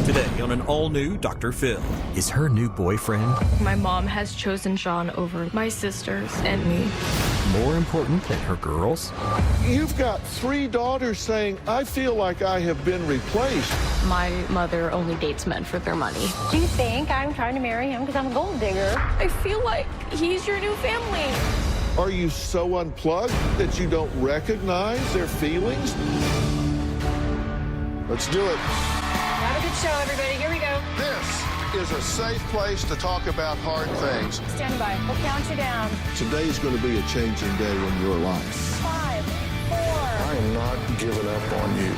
Today on an all-new Dr. Phil. Is her new boyfriend My mom has chosen John over my sisters and me. more important than her girls? You've got 3 daughters saying, I feel like I have been replaced. My mother only dates men for their money. Do you think I'm trying to marry him because I'm a gold digger? I feel like he's your new family. Are you so unplugged that you don't recognize their feelings? Let's do it. Have a good show, everybody. Here we go. This is a safe place to talk about hard things. Stand by. We'll count you down. Today is going to be a changing day in your life. 5, 4. I am not giving up on you.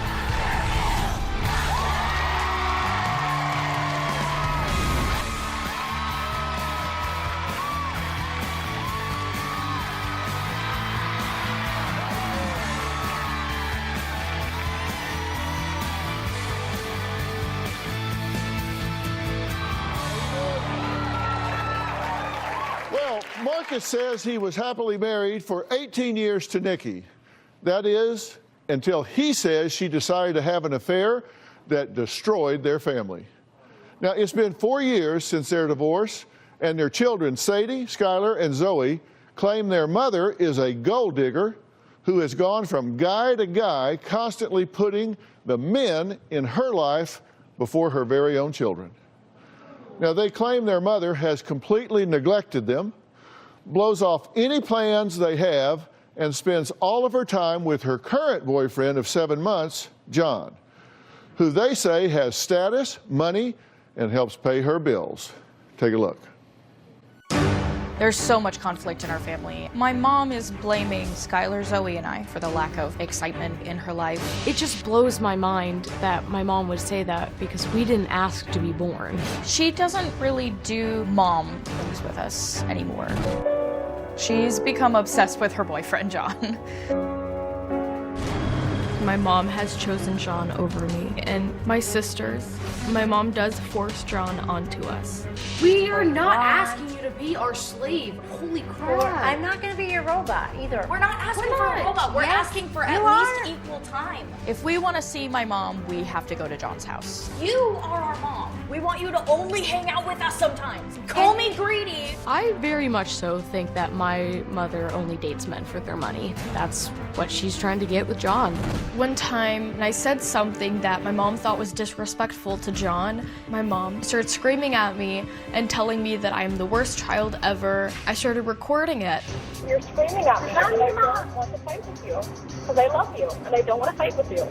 Well, Marcus says he was happily married for 18 years to NIki. That is, until he says she decided to have an affair that destroyed their family. Now, it's been 4 years since their divorce, and their children, Sadie, Skylar, and Zoe, claim their mother is a gold digger who has gone from guy to guy, constantly putting the men in her life before her very own children. Now, they claim their mother has completely neglected them, blows off any plans they have, and spends all of her time with her current boyfriend of 7 months, John, who they say has status, money, and helps pay her bills. Take a look. There's so much conflict in our family. My mom is blaming Skylar, Zoe, and I for the lack of excitement in her life. It just blows my mind that my mom would say that because we didn't ask to be born. She doesn't really do mom things with us anymore. She's become obsessed with her boyfriend, John. My mom has chosen John over me and my sisters. My mom does force John onto us. We are not asking you to be our slave. Holy crap. I'm not going to be your robot either. We're not asking for a robot. We're asking for at least equal time. If we want to see my mom, we have to go to John's house. You are our mom. We want you to only hang out with us sometimes. Call me greedy. I very much so think that my mother only dates men for their money. That's what she's trying to get with John. One time, I said something that my mom thought was disrespectful to John. My mom started screaming at me and telling me that I'm the worst child ever. I started recording it. You're screaming at me, and I don't want to fight with you because I love you and I don't want to fight with you.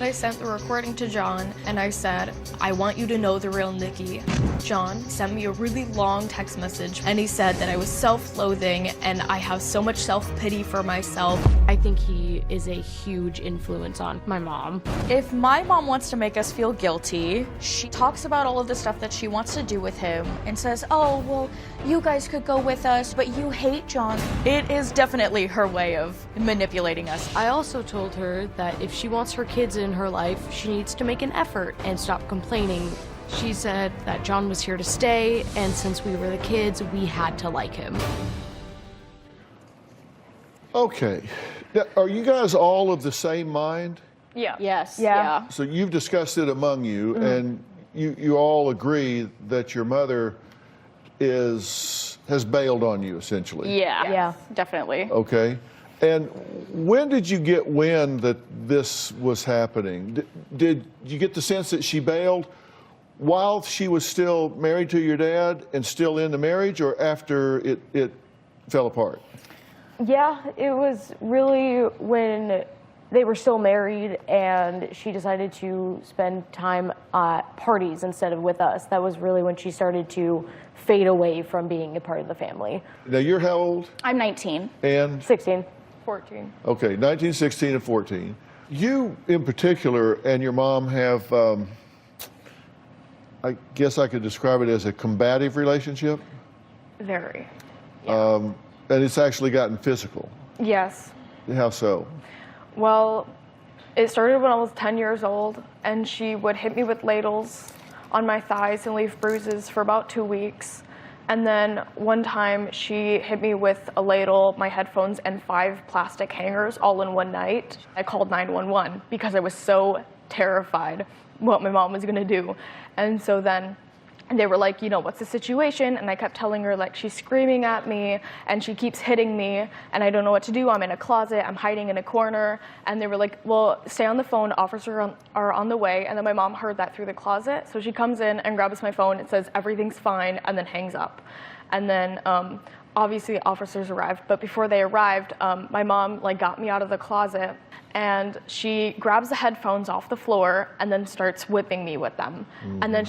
I sent the recording to John and I said, I want you to know the real NIki. John sent me a really long text message and he said that I was self-loathing and I have so much self-pity for myself. I think he is a huge influence on my mom. If my mom wants to make us feel guilty, she talks about all of the stuff that she wants to do with him and says, oh, well, you guys could go with us, but you hate John. It is definitely her way of manipulating us. I also told her that if she wants her kids in her life, she needs to make an effort and stop complaining. She said that John was here to stay, and since we were the kids, we had to like him. Okay. Now, are you guys all of the same mind? Yeah. Yes. Yeah. So you've discussed it among you, and you all agree that your mother has bailed on you, essentially. Yeah, definitely. Okay. And when did you get wind that this was happening? Did you get the sense that she bailed while she was still married to your dad and still in the marriage, or after it fell apart? Yeah, it was really when they were still married and she decided to spend time at parties instead of with us. That was really when she started to fade away from being a part of the family. Now, you're how old? I'm 19. And? 16. 14. Okay, 19, 16, and 14. You, in particular, and your mom have, I guess I could describe it as a combative relationship? Very. And it's actually gotten physical. Yes. How so? Well, it started when I was 10 years old, and she would hit me with ladles on my thighs and leave bruises for about 2 weeks. And then one time she hit me with a ladle, my headphones, and 5 plastic hangers all in one night. I called 911 because I was so terrified what my mom was gonna do. And so then they were like, you know, what's the situation? And I kept telling her, like, she's screaming at me and she keeps hitting me and I don't know what to do. I'm in a closet, I'm hiding in a corner. And they were like, well, stay on the phone, officers are on the way. And then my mom heard that through the closet. So she comes in and grabs my phone, it says everything's fine, and then hangs up. And then obviously the officers arrived, but before they arrived, my mom like got me out of the closet and she grabs the headphones off the floor and then starts whipping me with them. And then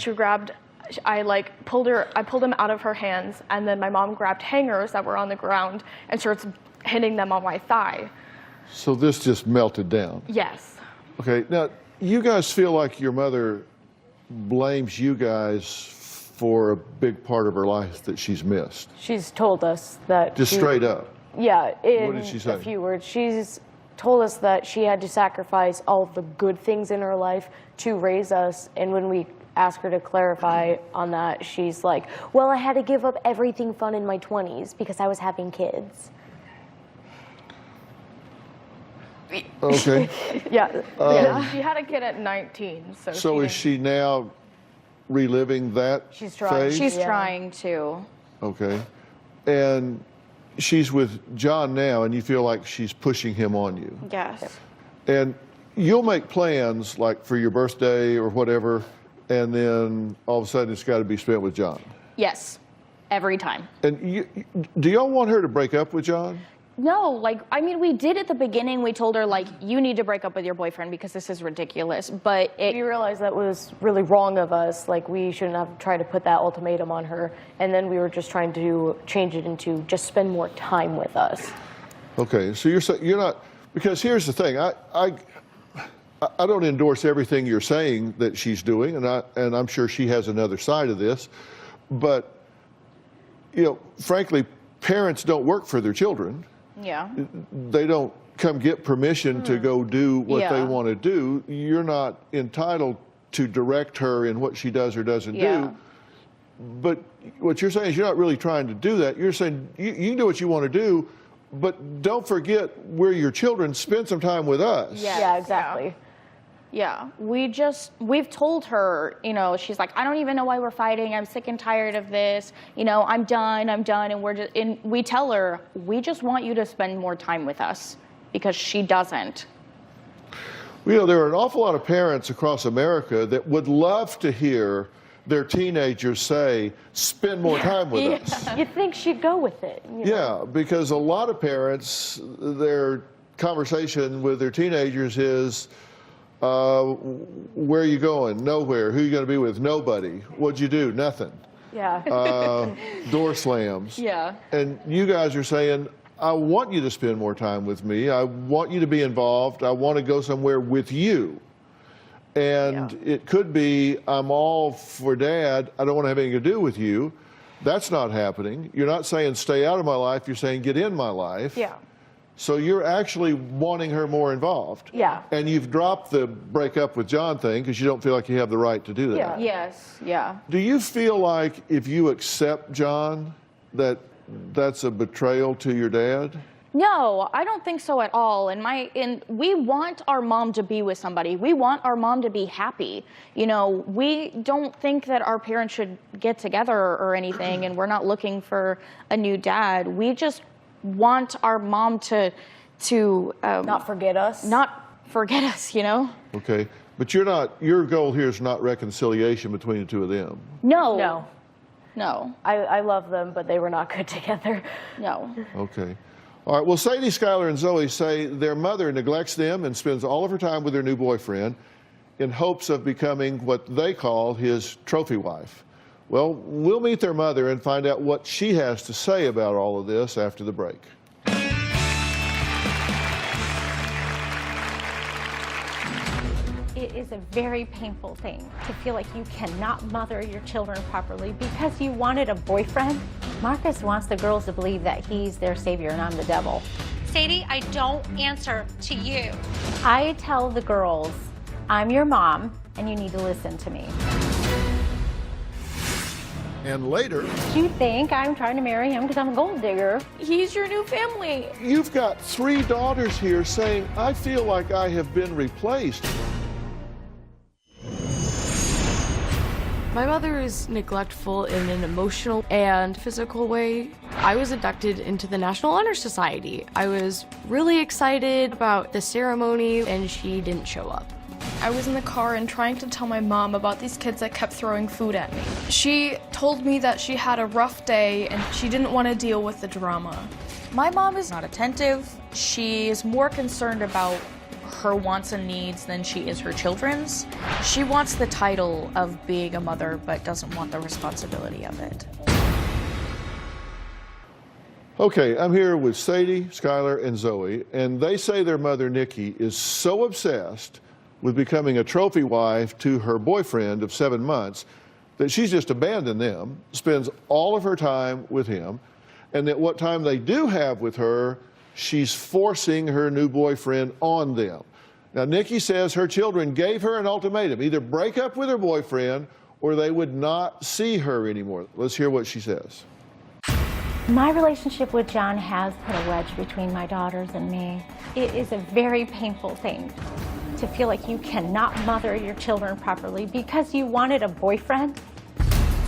I pulled them out of her hands, and then my mom grabbed hangers that were on the ground and starts hitting them on my thigh. So this just melted down? Yes. Okay, now, you guys feel like your mother blames you guys for a big part of her life that she's missed? She's told us that. Just straight up? Yeah, What did she say? a few words. She's told us that she had to sacrifice all the good things in her life to raise us, and when we ask her to clarify on that, she's like, well, I had to give up everything fun in my 20s because I was having kids. Okay. Yeah, she had a kid at 19. So is she now reliving that She's trying. phase? She's trying to. Okay. And she's with John now, and you feel like she's pushing him on you. Yes. And you'll make plans, like for your birthday or whatever, and then all of a sudden it's got to be spent with John. Yes. Every time. And do y'all want her to break up with John? No, like, I mean, we did at the beginning. We told her, like, you need to break up with your boyfriend because this is ridiculous. But we realized that was really wrong of us. Like, we shouldn't have tried to put that ultimatum on her. And then we were just trying to change it into just spend more time with us. Okay, so you're not, because here's the thing. I don't endorse everything you're saying that she's doing, and I'm sure she has another side of this. But, you know, frankly, parents don't work for their children. Yeah. They don't come get permission to go do what they want to do. You're not entitled to direct her in what she does or doesn't do. But what you're saying is you're not really trying to do that. You're saying you can do what you want to do, but don't forget we're your children. Spend some time with us. Yes. Yeah, exactly. Yeah, we've told her, you know, she's like, I don't even know why we're fighting. I'm sick and tired of this. You know, I'm done. And we tell her, we just want you to spend more time with us, because she doesn't. Well, you know, there are an awful lot of parents across America that would love to hear their teenagers say, spend more time with us. You'd think she'd go with it. You know? Yeah, because a lot of parents, their conversation with their teenagers is, where are you going? Nowhere. Who are you going to be with? Nobody. What'd you do? Nothing. Yeah. Door slams. Yeah. And you guys are saying, I want you to spend more time with me. I want you to be involved. I want to go somewhere with you. And it could be, I'm all for Dad. I don't want to have anything to do with you. That's not happening. You're not saying stay out of my life. You're saying get in my life. Yeah. So you're actually wanting her more involved. Yeah. And you've dropped the break up with John thing because you don't feel like you have the right to do that. Yeah. Yes, yeah. Do you feel like if you accept John, that's a betrayal to your dad? No, I don't think so at all. And we want our mom to be with somebody. We want our mom to be happy. You know, we don't think that our parents should get together or anything, and we're not looking for a new dad. We just want our mom to not forget us. Not forget us, you know? Okay. But your goal here is not reconciliation between the two of them. No. No. No. I love them, but they were not good together. No. Okay. All right. Well, Sadie, Skylar, and Zoe say their mother neglects them and spends all of her time with their new boyfriend in hopes of becoming what they call his trophy wife. Well, we'll meet their mother and find out what she has to say about all of this after the break. It is a very painful thing to feel like you cannot mother your children properly because you wanted a boyfriend. Marcus wants the girls to believe that he's their savior and I'm the devil. Sadie, I don't answer to you. I tell the girls, I'm your mom and you need to listen to me. And later, You think I'm trying to marry him because I'm a gold digger? He's your new family. you've got 3 daughters here saying, I feel like I have been replaced. My mother is neglectful in an emotional and physical way. I was inducted into the National Honor Society. I was really excited about the ceremony, and she didn't show up. I was in the car and trying to tell my mom about these kids that kept throwing food at me. She told me that she had a rough day and she didn't want to deal with the drama. My mom is not attentive. She is more concerned about her wants and needs than she is her children's. She wants the title of being a mother, but doesn't want the responsibility of it. Okay, I'm here with Sadie, Skylar, and Zoe, and they say their mother, Nikki, is so obsessed with becoming a trophy wife to her boyfriend of 7 months that she's just abandoned them, spends all of her time with him, and that what time they do have with her, she's forcing her new boyfriend on them. Now, Nikki says her children gave her an ultimatum, either break up with her boyfriend or they would not see her anymore. Let's hear what she says. My relationship with John has put a wedge between my daughters and me. It is a very painful thing to feel like you cannot mother your children properly because you wanted a boyfriend.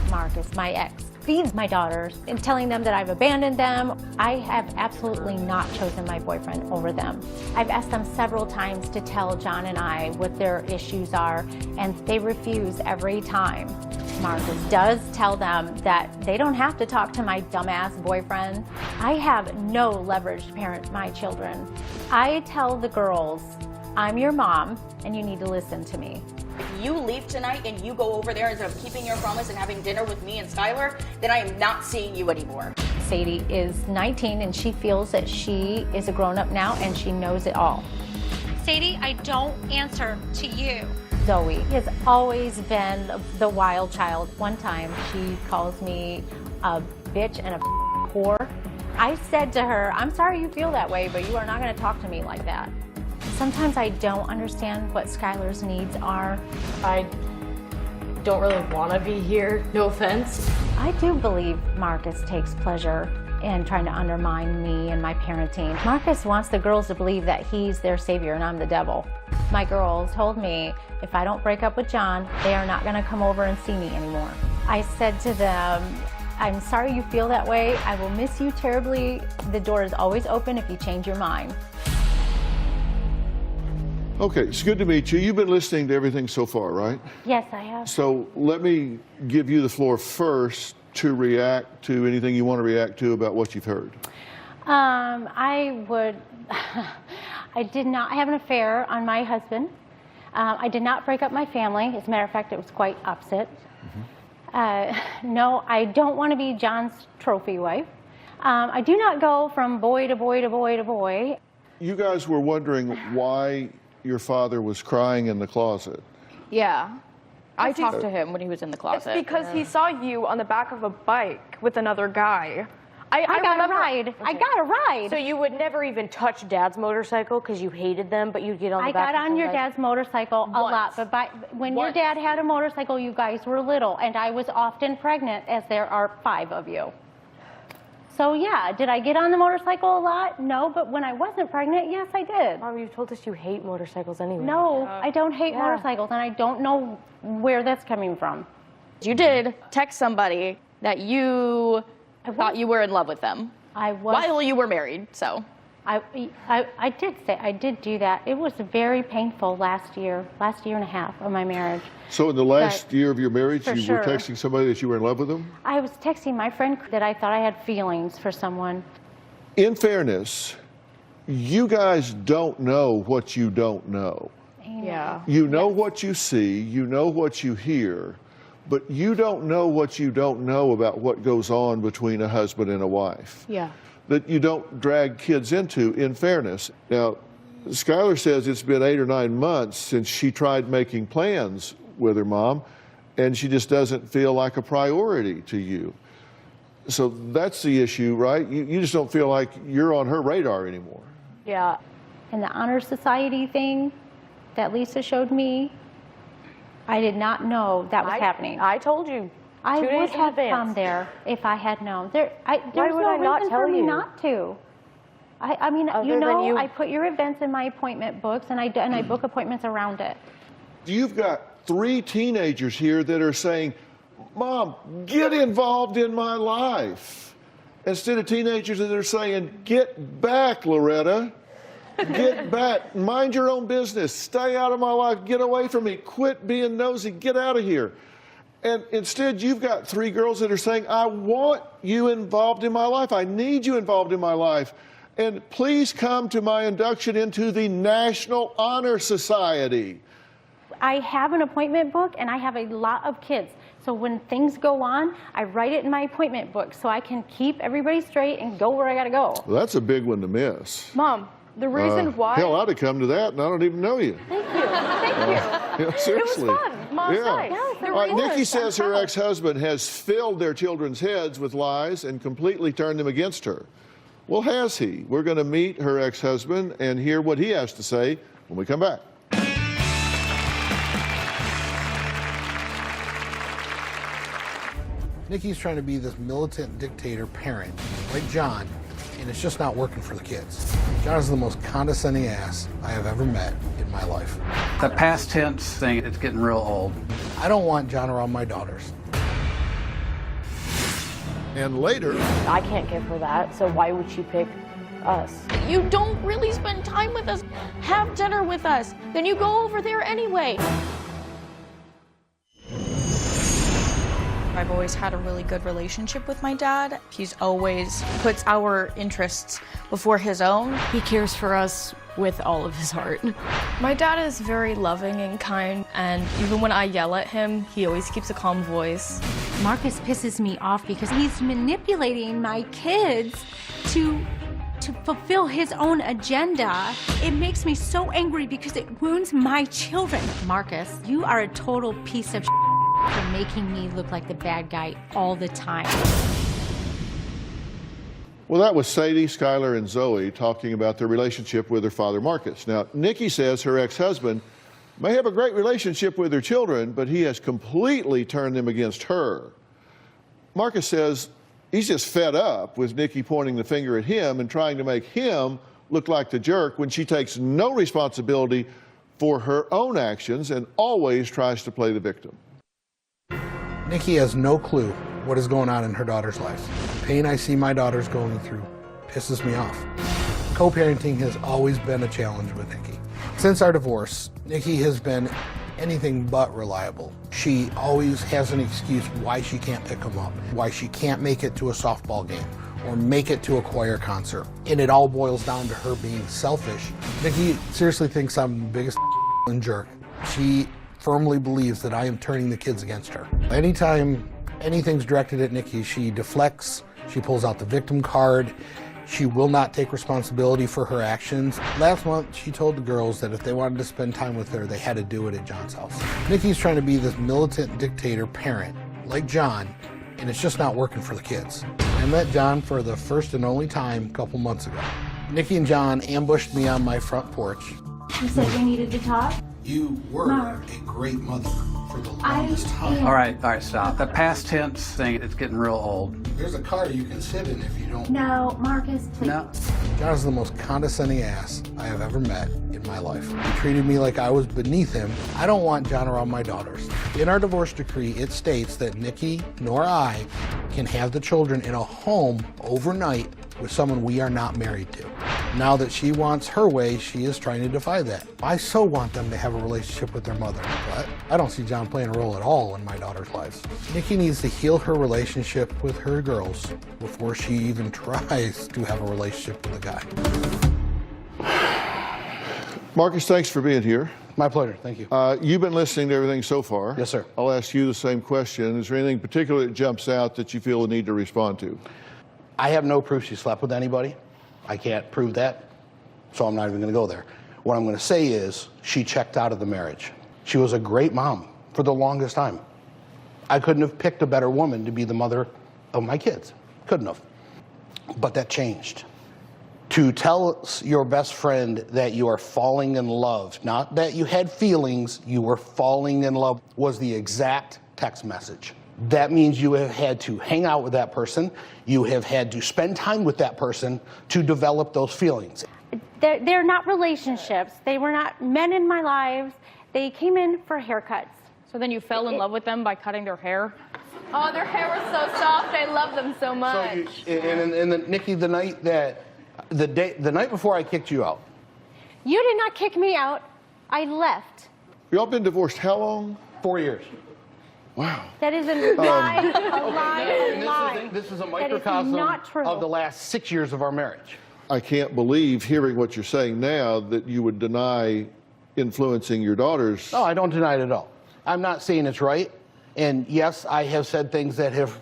Marcus, my ex, feeds my daughters and telling them that I've abandoned them. I have absolutely not chosen my boyfriend over them. I've asked them several times to tell John and I what their issues are, and they refuse every time. Marcus does tell them that they don't have to talk to my dumbass boyfriend. I have no leverage to parent my children. I tell the girls, I'm your mom, and you need to listen to me. If you leave tonight and you go over there instead of keeping your promise and having dinner with me and Skylar, then I am not seeing you anymore. Sadie is 19 and she feels that she is a grown-up now and she knows it all. Sadie, I don't answer to you. Zoe has always been the wild child. One time she calls me a bitch and a whore. I said to her, I'm sorry you feel that way, but you are not going to talk to me like that. Sometimes I don't understand what Skylar's needs are. I don't really want to be here, no offense. I do believe Marcus takes pleasure in trying to undermine me and my parenting. Marcus wants the girls to believe that he's their savior and I'm the devil. My girls told me if I don't break up with John, they are not going to come over and see me anymore. I said to them, I'm sorry you feel that way. I will miss you terribly. The door is always open if you change your mind. Okay, it's good to meet you. You've been listening to everything so far, right? Yes, I have. So let me give you the floor first to react to anything you want to react to about what you've heard. I did not have an affair on my husband. I did not break up my family. As a matter of fact, it was quite opposite. No, I don't want to be John's trophy wife. I do not go from boy to boy to boy to boy. You guys were wondering why your father was crying in the closet. Yeah. I talked to him when he was in the closet. It's because he saw you on the back of a bike with another guy. I got a ride. Okay. I got a ride. So you would never even touch Dad's motorcycle because you hated them, but you'd get on the back. I got on your dad's motorcycle a lot, but when your dad had a motorcycle, you guys were little, and I was often pregnant, as there are 5 of you. So yeah, did I get on the motorcycle a lot? No, but when I wasn't pregnant, yes, I did. Mom, you told us you hate motorcycles anyway. No, I don't hate motorcycles, and I don't know where that's coming from. You did text somebody that you thought you were in love with them. I was. While you were married, so. I did do that. It was very painful last year and a half of my marriage. So in the last year of your marriage, you were sure. texting somebody that you were in love with them? I was texting my friend that I thought I had feelings for someone. In fairness, you guys don't know what you don't know. Yeah. You know what you see, you know what you hear, but you don't know what you don't know about what goes on between a husband and a wife. Yeah. That you don't drag kids into, in fairness. Now, Skylar says it's been 8 or 9 months since she tried making plans with her mom, and she just doesn't feel like a priority to you. So that's the issue, right? You just don't feel like you're on her radar anymore. Yeah. And the Honor Society thing that Lisa showed me, I did not know that was happening. I told you. I would have come there if I had known. There's no reason for me not to. I mean, I put your events in my appointment books, and I book appointments around it. You've got 3 teenagers here that are saying, Mom, get involved in my life. Instead of teenagers that are saying, get back, Loretta. Get back. Mind your own business. Stay out of my life. Get away from me. Quit being nosy. Get out of here. And instead, you've got 3 girls that are saying, I want you involved in my life. I need you involved in my life. And please come to my induction into the National Honor Society. I have an appointment book, and I have a lot of kids. So when things go on, I write it in my appointment book so I can keep everybody straight and go where I got to go. Well, that's a big one to miss. Mom, the reason why... Hell, I'd have come to that, and I don't even know you. Thank you. Thank you. Yeah, seriously. It was fun. Mom's nice. Yes, All right, NIki says her ex-husband has filled their children's heads with lies and completely turned them against her. Well, has he? We're going to meet her ex-husband and hear what he has to say when we come back. NIki's trying to be this militant dictator parent, like John, and it's just not working for the kids. John is the most condescending ass I have ever met in my life. The past tense thing, it's getting real old. I don't want John around my daughters. And later... I can't give her that, so why would she pick us? You don't really spend time with us, have dinner with us, then you go over there anyway. I've always had a really good relationship with my dad. He's always puts our interests before his own. He cares for us with all of his heart. My dad is very loving and kind, and even when I yell at him, he always keeps a calm voice. Marcus pisses me off because he's manipulating my kids to fulfill his own agenda. It makes me so angry because it wounds my children. Marcus, you are a total piece of for making me look like the bad guy all the time. Well, that was Sadie, Skylar, and Zoe talking about their relationship with their father, Marcus. Now, NIki says her ex-husband may have a great relationship with their children, but he has completely turned them against her. Marcus says he's just fed up with NIki pointing the finger at him and trying to make him look like the jerk when she takes no responsibility for her own actions and always tries to play the victim. NIki has no clue what is going on in her daughter's life. The pain I see my daughters going through pisses me off. Co-parenting has always been a challenge with NIki. Since our divorce, NIki has been anything but reliable. She always has an excuse why she can't pick them up, why she can't make it to a softball game, or make it to a choir concert. And it all boils down to her being selfish. NIki seriously thinks I'm the biggest jerk. She firmly believes that I am turning the kids against her. Anytime anything's directed at NIki, she deflects, she pulls out the victim card, she will not take responsibility for her actions. Last month, she told the girls that if they wanted to spend time with her, they had to do it at John's house. NIki's trying to be this militant dictator parent, like John, and it's just not working for the kids. I met John for the first and only time a couple months ago. NIki and John ambushed me on my front porch. You said we needed to talk? You were a great mother for the longest time. All right, stop. The past tense thing, it's getting real old. There's a car you can sit in if you don't. No, Marcus, please. No. John is the most condescending ass I have ever met in my life. He treated me like I was beneath him. I don't want John around my daughters. In our divorce decree, it states that NIki nor I can have the children in a home overnight with someone we are not married to. Now that she wants her way, she is trying to defy that. I so want them to have a relationship with their mother, but I don't see John playing a role at all in my daughter's lives. NIki needs to heal her relationship with her girls before she even tries to have a relationship with a guy. Marcus, thanks for being here. My pleasure, thank you. You've been listening to everything so far. Yes, sir. I'll ask you the same question. Is there anything particular that jumps out that you feel the need to respond to? I have no proof she slept with anybody. I can't prove that, so I'm not even going to go there. What I'm going to say is she checked out of the marriage. She was a great mom for the longest time. I couldn't have picked a better woman to be the mother of my kids. Couldn't have. But that changed. To tell your best friend that you are falling in love, not that you had feelings, you were falling in love, was the exact text message. That means you have had to hang out with that person. You have had to spend time with that person to develop those feelings. They're not relationships. They were not men in my lives. They came in for haircuts. So then you fell in love with them by cutting their hair? Oh, their hair was so soft. I love them so much. So Nikki, the night before I kicked you out. You did not kick me out. I left. Y'all been divorced how long? 4 years. Wow. That is a lie. A lie. And A lie. this is a microcosm not true. of the last 6 years of our marriage. I can't believe, hearing what you're saying now, that you would deny influencing your daughters. No, I don't deny it at all. I'm not saying it's right. And yes, I have said things that have,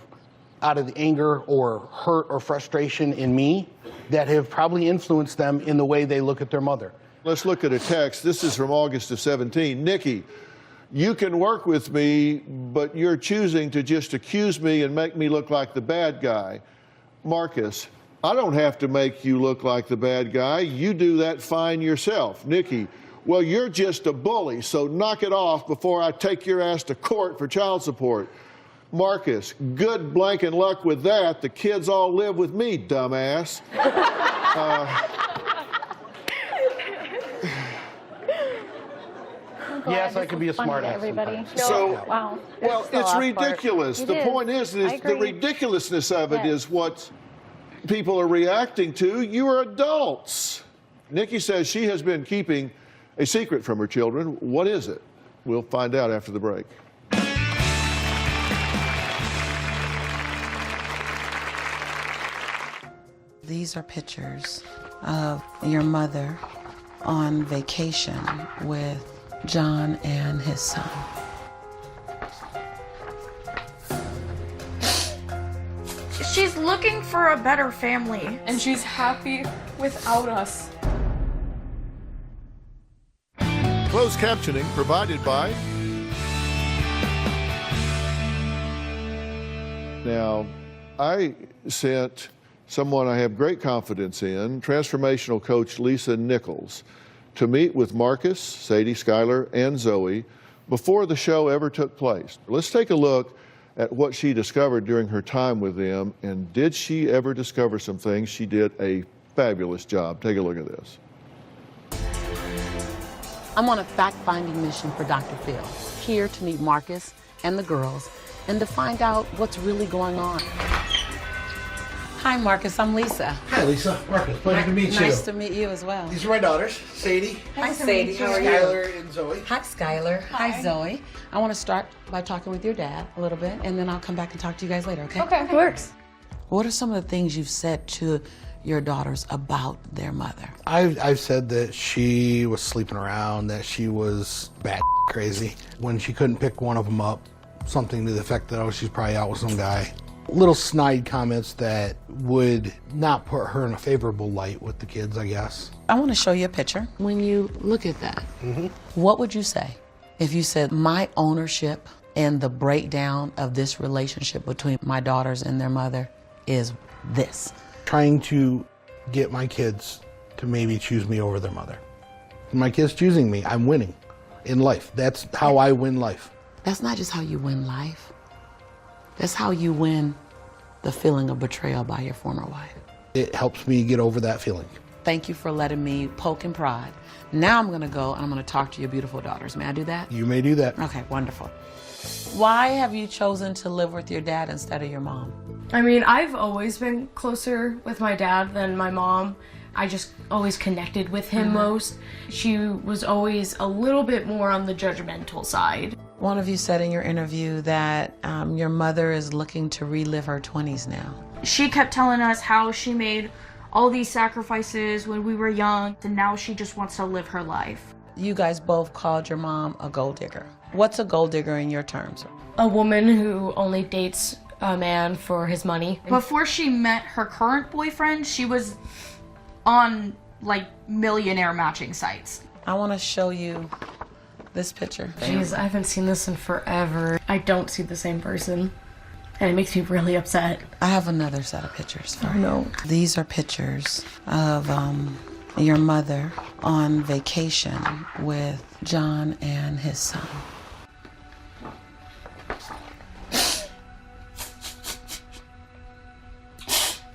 out of the anger or hurt or frustration in me, that have probably influenced them in the way they look at their mother. Let's look at a text. This is from August of 17. Nikki, you can work with me, but you're choosing to just accuse me and make me look like the bad guy. Marcus, I don't have to make you look like the bad guy. You do that fine yourself. Nikki, well, you're just a bully, so knock it off before I take your ass to court for child support. Marcus, good blanking luck with that. The kids all live with me, dumbass. Yes, I could be a smart ass. Everybody. So, wow. Well, it's ridiculous. The point is I the agree. ridiculousness of it Yes. is what people are reacting to. You are adults. Nikki says she has been keeping a secret from her children. What is it? We'll find out after the break. These are pictures of your mother on vacation with John and his son. She's looking for a better family. And she's happy without us. Closed captioning provided by... Now, I sent someone I have great confidence in, transformational coach Lisa Nichols, to meet with Marcus, Sadie, Skylar, and Zoe before the show ever took place. Let's take a look at what she discovered during her time with them, and did she ever discover some things? She did a fabulous job. Take a look at this. I'm on a fact-finding mission for Dr. Phil, here to meet Marcus and the girls and to find out what's really going on. Hi, Marcus. I'm Lisa. Hi, Lisa. Marcus, pleasure to meet you. Nice to meet you as well. These are my daughters, Sadie. Hi, Sadie. How are you? Skylar and Zoe. Hi, Skylar. Hi, Zoe. I want to start by talking with your dad a little bit, and then I'll come back and talk to you guys later, okay? Okay, it works. What are some of the things you've said to your daughters about their mother? I've said that she was sleeping around, that she was bat crazy. When she couldn't pick one of them up, something to the effect that, oh, she's probably out with some guy. Little snide comments that would not put her in a favorable light with the kids, I guess. I want to show you a picture. When you look at that, what would you say if you said my ownership and the breakdown of this relationship between my daughters and their mother is this? Trying to get my kids to maybe choose me over their mother. My kids choosing me, I'm winning in life. That's how I win life. That's not just how you win life. That's how you win the feeling of betrayal by your former wife. It helps me get over that feeling. Thank you for letting me poke and prod. Now I'm going to go and I'm going to talk to your beautiful daughters. May I do that? You may do that. Okay, wonderful. Why have you chosen to live with your dad instead of your mom? I mean, I've always been closer with my dad than my mom. I just always connected with him most. She was always a little bit more on the judgmental side. One of you said in your interview that your mother is looking to relive her 20s now. She kept telling us how she made all these sacrifices when we were young, and now she just wants to live her life. You guys both called your mom a gold digger. What's a gold digger in your terms? A woman who only dates a man for his money. Before she met her current boyfriend, she was on like millionaire matching sites. I want to show you this picture. Jeez, I haven't seen this in forever. I don't see the same person, and it makes me really upset. I have another set of pictures for you. Oh no. These are pictures of your mother on vacation with John and his son.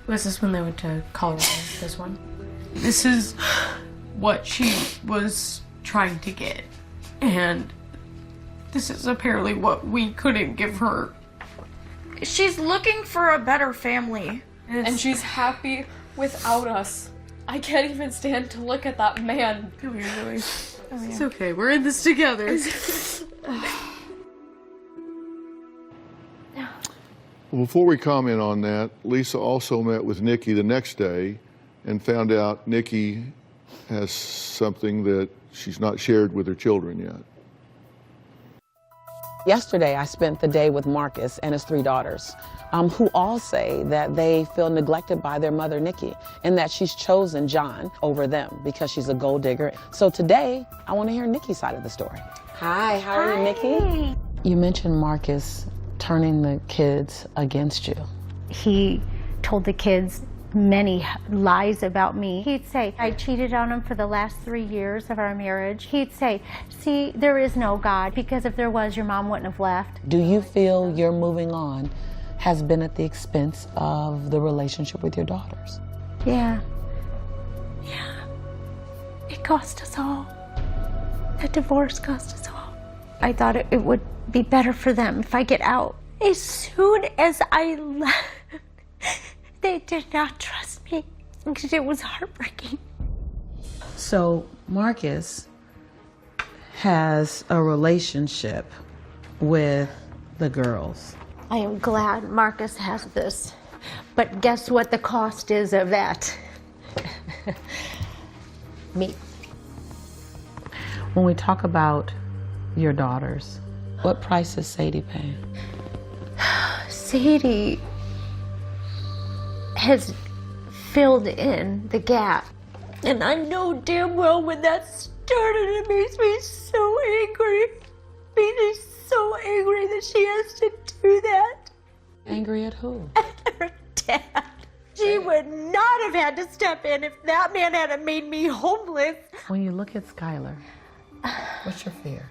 This is when they went to Colorado, this one. This is what she was trying to get. And this is apparently what we couldn't give her. She's looking for a better family. And she's happy without us. I can't even stand to look at that man. Come here, Zoe. It's okay, we're in this together. Well, before we comment on that, Lisa also met with NIki the next day and found out NIki has something that she's not shared with her children yet. Yesterday, I spent the day with Marcus and his 3 daughters, who all say that they feel neglected by their mother, NIki, and that she's chosen John over them because she's a gold digger. So today, I want to hear NIki's side of the story. Hi, how are you, NIki? You mentioned Marcus turning the kids against you. He told the kids many lies about me. He'd say, I cheated on him for the last 3 years of our marriage. He'd say, see, there is no God, because if there was, your mom wouldn't have left. Do you feel your moving on has been at the expense of the relationship with your daughters? Yeah. Yeah. It cost us all. That divorce cost us all. I thought it would be better for them if I get out. As soon as I left, they did not trust me because it was heartbreaking. So Marcus has a relationship with the girls. I am glad Marcus has this, but guess what the cost is of that? Me. When we talk about your daughters, what price is Sadie paying? Sadie has filled in the gap. And I know damn well when that started, it makes me so angry. It makes me so angry that she has to do that. Angry at who? At her dad. She would not have had to step in if that man hadn't made me homeless. When you look at Skylar, what's your fear?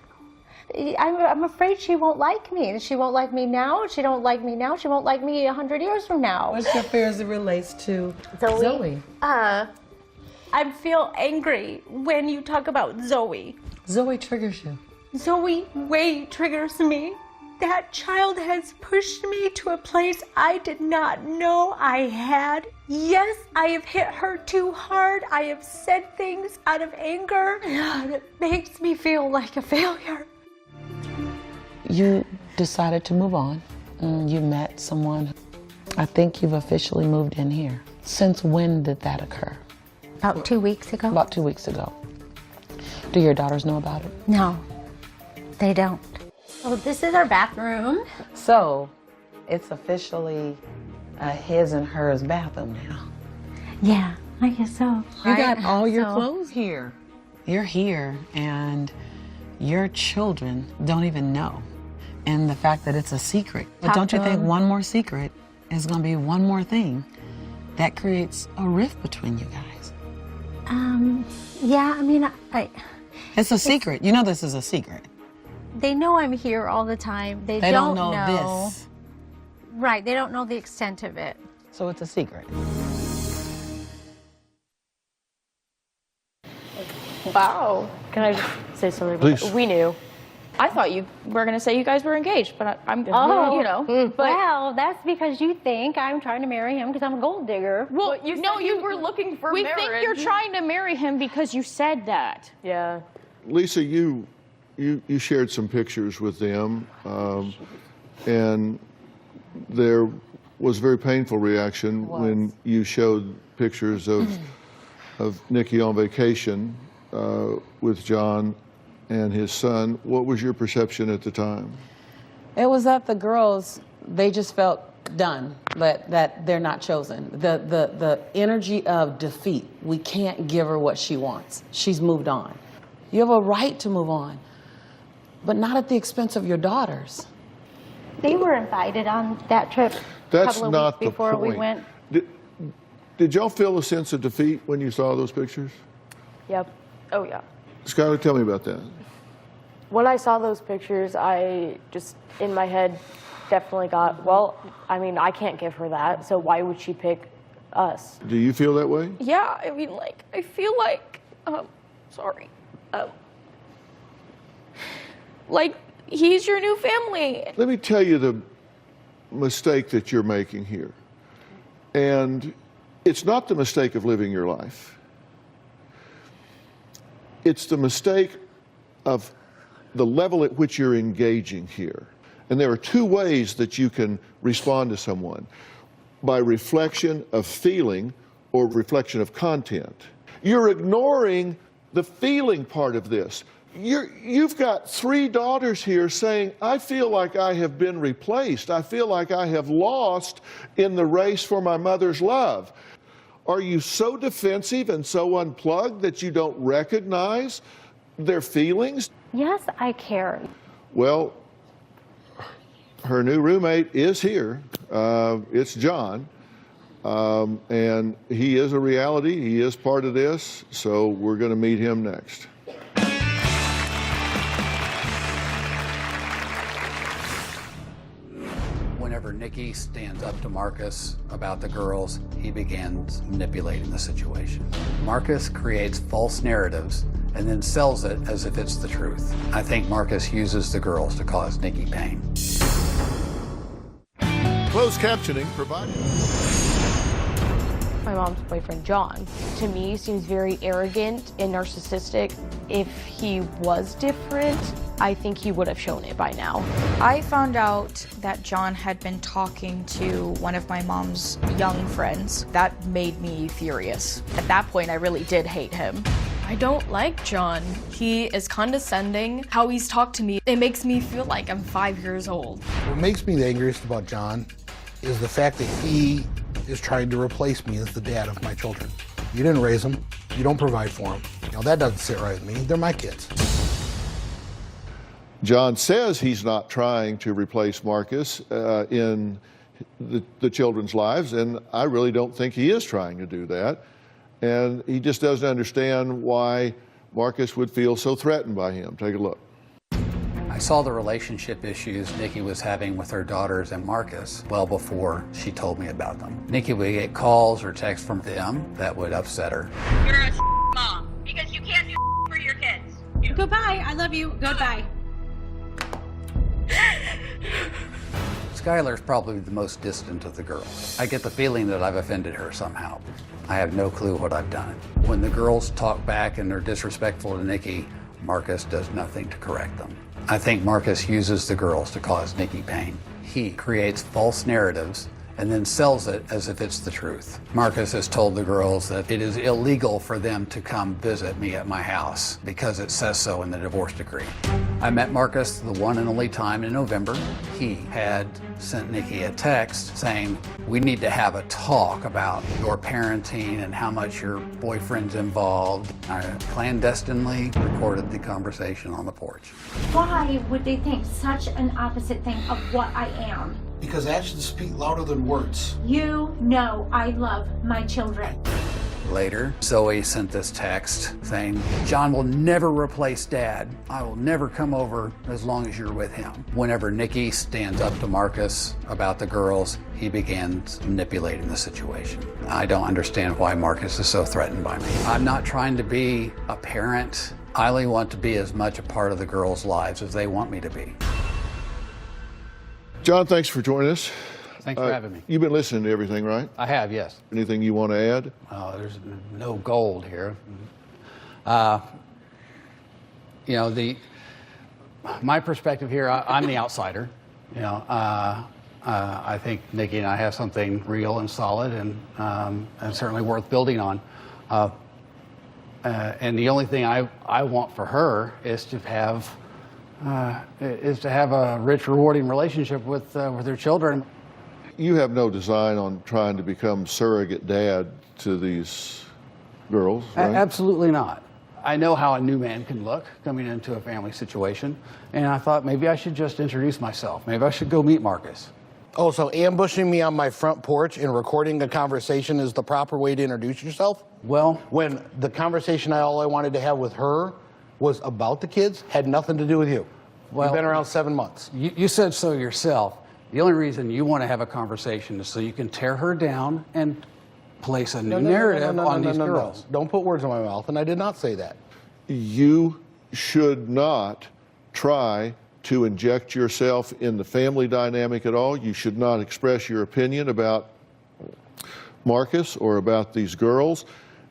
I'm afraid she won't like me. She won't like me now. She don't like me now. She won't like me 100 years from now. What's your fear as it relates to Zoe? I feel angry when you talk about Zoe. Zoe triggers you. Zoe way triggers me. That child has pushed me to a place I did not know I had. Yes, I have hit her too hard. I have said things out of anger. And it makes me feel like a failure. You decided to move on. You met someone. I think you've officially moved in here. Since when did that occur? About 2 weeks ago. About 2 weeks ago. Do your daughters know about it? No, they don't. Oh, this is our bathroom. So, it's officially a his and hers bathroom now. Yeah, I guess so. You got all your clothes here. You're here, and your children don't even know. And the fact that it's a secret. But don't you think one more secret is going to be one more thing that creates a rift between you guys? Yeah, I mean, It's a secret. You know this is a secret. They know I'm here all the time. They don't know this. Right, they don't know the extent of it. So it's a secret. Wow. Can I just say something? Please. We knew. I thought you were going to say you guys were engaged, but I'm, you know. But, Well, that's because you think I'm trying to marry him because I'm a gold digger. well, You were looking for we marriage. think you're trying to marry him because you said that. Yeah. Lisa, you shared some pictures with them, and there was a very painful reaction when you showed pictures of NIki on vacation with John and his son. What was your perception at the time? It was that the girls, they just felt done, that they're not chosen. The energy of defeat, we can't give her what she wants. She's moved on. You have a right to move on, but not at the expense of your daughters. They were invited on that trip That's a couple of not weeks the before we point. went. Did y'all feel a sense of defeat when you saw those pictures? Yep. Oh, yeah. Skylar, tell me about that. When I saw those pictures, I just, in my head, definitely got, well, I mean, I can't give her that, so why would she pick us? Do you feel that way? Yeah, I mean, like, I feel like, sorry. Like, he's your new family. Let me tell you mistake that you're making here. And it's not the mistake of living your life. It's the mistake of the level at which you're engaging here. And there are two ways that you can respond to someone: by reflection of feeling or reflection of content. You're ignoring the feeling part of this. You've got 3 daughters here saying, I feel like I have been replaced. I feel like I have lost in the race for my mother's love. Are you so defensive and so unplugged that you don't recognize their feelings? Yes, I care. Well, her new roommate is here. It's John. And he is a reality. He is part of this. So we're going to meet him next. Whenever NIki stands up to Marcus about the girls, he begins manipulating the situation. Marcus creates false narratives and then sells it as if it's the truth. I think Marcus uses the girls to cause NIki pain. Closed captioning provided. My mom's boyfriend, John, to me seems very arrogant and narcissistic. If he was different, I think he would have shown it by now. I found out that John had been talking to one of my mom's young friends. That made me furious. At that point, I really did hate him. I don't like John. He is condescending. How he's talked to me, it makes me feel like I'm 5 years old. What makes me the angriest about John is the fact that he is trying to replace me as the dad of my children. You didn't raise them. You don't provide for them. You know, that doesn't sit right with me. They're my kids. John says he's not trying to replace Marcus in the children's lives, and I really don't think he is trying to do that. And he just doesn't understand why Marcus would feel so threatened by him. Take a look. I saw the relationship issues NIki was having with her daughters and Marcus well before she told me about them. NIki would get calls or texts from them that would upset her. You're a mom because you can't do for your kids. Goodbye. I love you. Goodbye. Skylar's probably the most distant of the girls. I get the feeling that I've offended her somehow. I have no clue what I've done. When the girls talk back and are disrespectful to NIki, Marcus does nothing to correct them. I think Marcus uses the girls to cause NIki pain. He creates false narratives and then sells it as if it's the truth. Marcus has told the girls that it is illegal for them to come visit me at my house because it says so in the divorce decree. I met Marcus the one and only time in November. He had sent NIki a text saying, we need to have a talk about your parenting and how much your boyfriend's involved. I clandestinely recorded the conversation on the porch. Why would they think such an opposite thing of what I am? Because actions speak louder than words. You know I love my children. Later, Zoe sent this text saying, John will never replace Dad. I will never come over as long as you're with him. Whenever NIki stands up to Marcus about the girls, he begins manipulating the situation. I don't understand why Marcus is so threatened by me. I'm not trying to be a parent. I only want to be as much a part of the girls' lives as they want me to be. John, thanks for joining us. Thanks for having me. You've been listening to everything, right? I have, yes. Anything you want to add? There's no gold here. You know, my perspective here, I'm the outsider. You know, I think NIki and I have something real and solid and certainly worth building on. And the only thing I want for her is to have a rich, rewarding relationship with her children. You have no design on trying to become surrogate dad to these girls, right? Absolutely not. I know how a new man can look coming into a family situation, and I thought maybe I should just introduce myself. Maybe I should go meet Marcus. Oh, so ambushing me on my front porch and recording a conversation is the proper way to introduce yourself? Well, when the conversation all I wanted to have with her was about the kids, had nothing to do with you. Well, you've been around 7 months. You said so yourself. The only reason you want to have a conversation is so you can tear her down and place a new narrative on these girls. Don't put words in my mouth, and I did not say that. You should not try to inject yourself in the family dynamic at all. You should not express your opinion about Marcus or about these girls.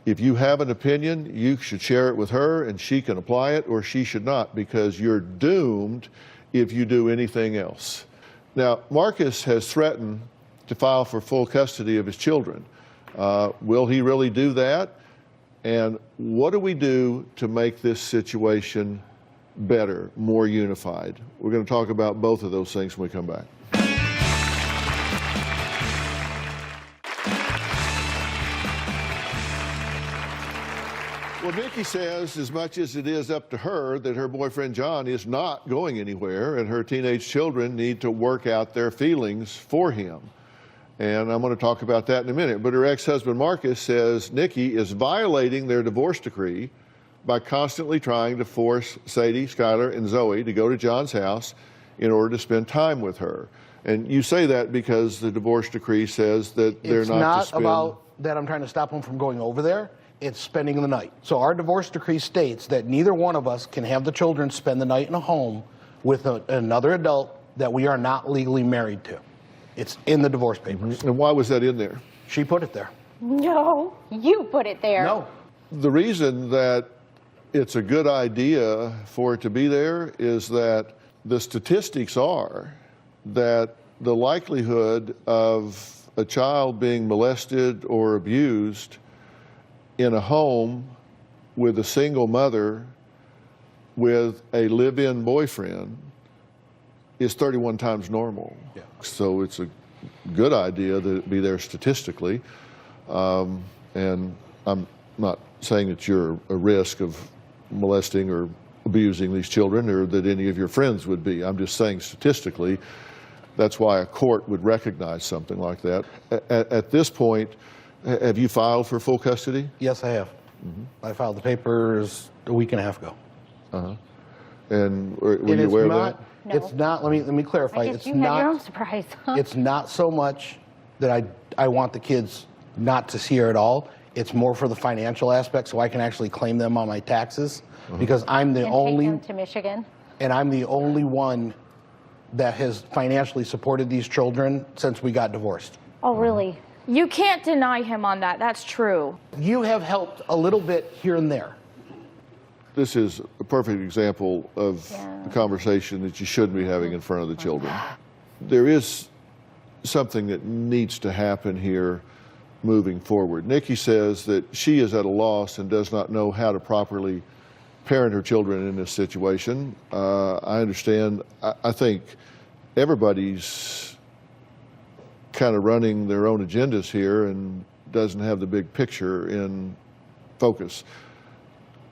If you have an opinion, you should share it with her and she can apply it, or she should not, because you're doomed if you do anything else. Now, Marcus has threatened to file for full custody of his children. Will he really do that? And what do we do to make this situation better, more unified? We're going to talk about both of those things when we come back. Well, NIki says, as much as it is up to her, that her boyfriend John is not going anywhere, and her teenage children need to work out their feelings for him. And I'm going to talk about that in a minute. But her ex-husband Marcus says NIki is violating their divorce decree by constantly trying to force Sadie, Skylar, and Zoe to go to John's house in order to spend time with her. And you say that because the divorce decree says that they're not to spend... It's not about that I'm trying to stop them from going over there. It's spending the night. So our divorce decree states that neither one of us can have the children spend the night in a home with another adult that we are not legally married to. It's in the divorce papers. And why was that in there? She put it there. No, you put it there. No. The reason that it's a good idea for it to be there is that the statistics are that the likelihood of a child being molested or abused in a home with a single mother with a live-in boyfriend is 31 times normal. Yeah. So it's a good idea that it be there statistically. And I'm not saying that you're a risk of molesting or abusing these children, or that any of your friends would be. I'm just saying statistically, that's why a court would recognize something like that. At this point, have you filed for full custody? Yes, I have. I filed the papers a week and a half ago. And were you aware of that? No. It's not, let me clarify. I guess It's you not, had your own surprise. It's not so much that I want the kids not to see her at all. It's more for the financial aspect, so I can actually claim them on my taxes, because I'm the only... Take them to Michigan. And I'm the only one that has financially supported these children since we got divorced. Oh, really? You can't deny him on that. That's true. You have helped a little bit here and there. This is a perfect example of the conversation that you shouldn't be having in front of the children. There is something that needs to happen here moving forward. NIki says that she is at a loss and does not know how to properly parent her children in this situation. I understand. I think everybody's kind of running their own agendas here and doesn't have the big picture in focus.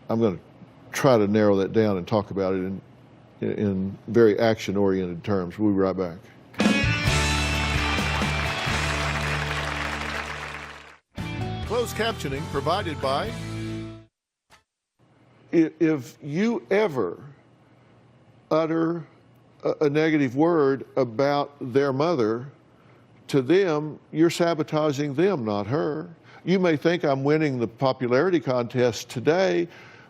I'm going to try to narrow that down and talk about it in very action-oriented terms. We'll be right back. Closed captioning provided by... If you ever utter a negative word about their mother, to them, you're sabotaging them, not her. You may think I'm winning the popularity contest today,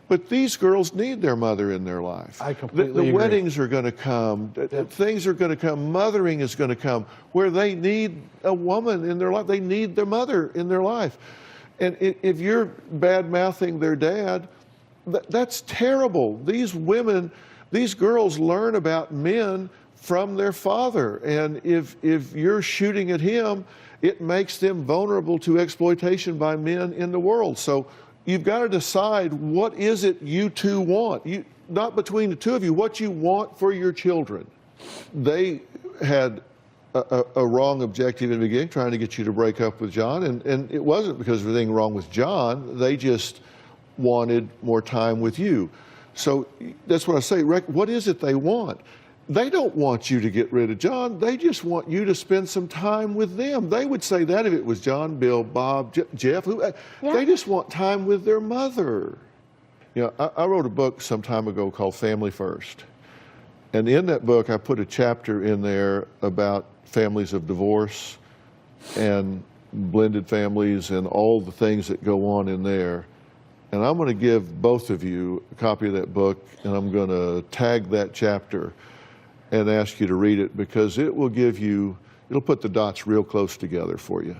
but these girls need their mother in their life. I completely agree. Weddings are going to come. Things are going to come. Mothering is going to come where they need a woman in their life. They need their mother in their life. And if you're bad-mouthing their dad, that's terrible. These women, these girls learn about men from their father. And if you're shooting at him, it makes them vulnerable to exploitation by men in the world. So you've got to decide, what is it you two want? Not between the two of you, what you want for your children. They had a wrong objective in the beginning, trying to get you to break up with John, and it wasn't because of anything wrong with John. They just wanted more time with you. So that's what I say, Rick, what is it they want? They don't want you to get rid of John. They just want you to spend some time with them. They would say that if it was John, Bill, Bob, Jeff. They just want time with their mother. You know, I wrote a book some time ago called Family First. And in that book, I put a chapter in there about families of divorce and blended families and all the things that go on in there. And I'm going to give both of you a copy of that book, and I'm going to tag that chapter. and ask you to read it, because it will give you, it'll put the dots real close together for you.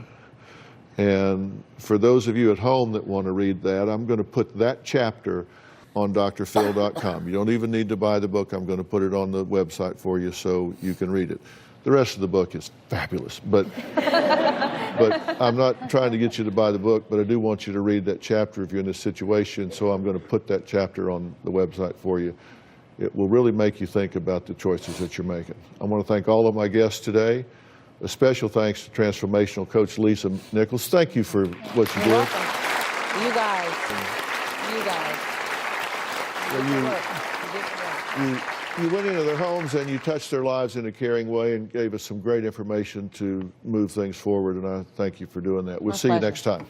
And for those of you at home that want to read that, I'm going to put that chapter on drphil.com. You don't even need to buy the book. I'm going to put it on the website for you so you can read it. The rest of the book is fabulous, but I'm not trying to get you to buy the book, but I do want you to read that chapter if you're in this situation, so I'm going to put that chapter on the website for you. It will really make you think about the choices that you're making. I want to thank all of my guests today. A special thanks to transformational coach Lisa Nichols. Thank you for what you did. Welcome. You guys. You went into their homes and you touched their lives in a caring way and gave us some great information to move things forward, and I thank you for doing that. We'll see you next time.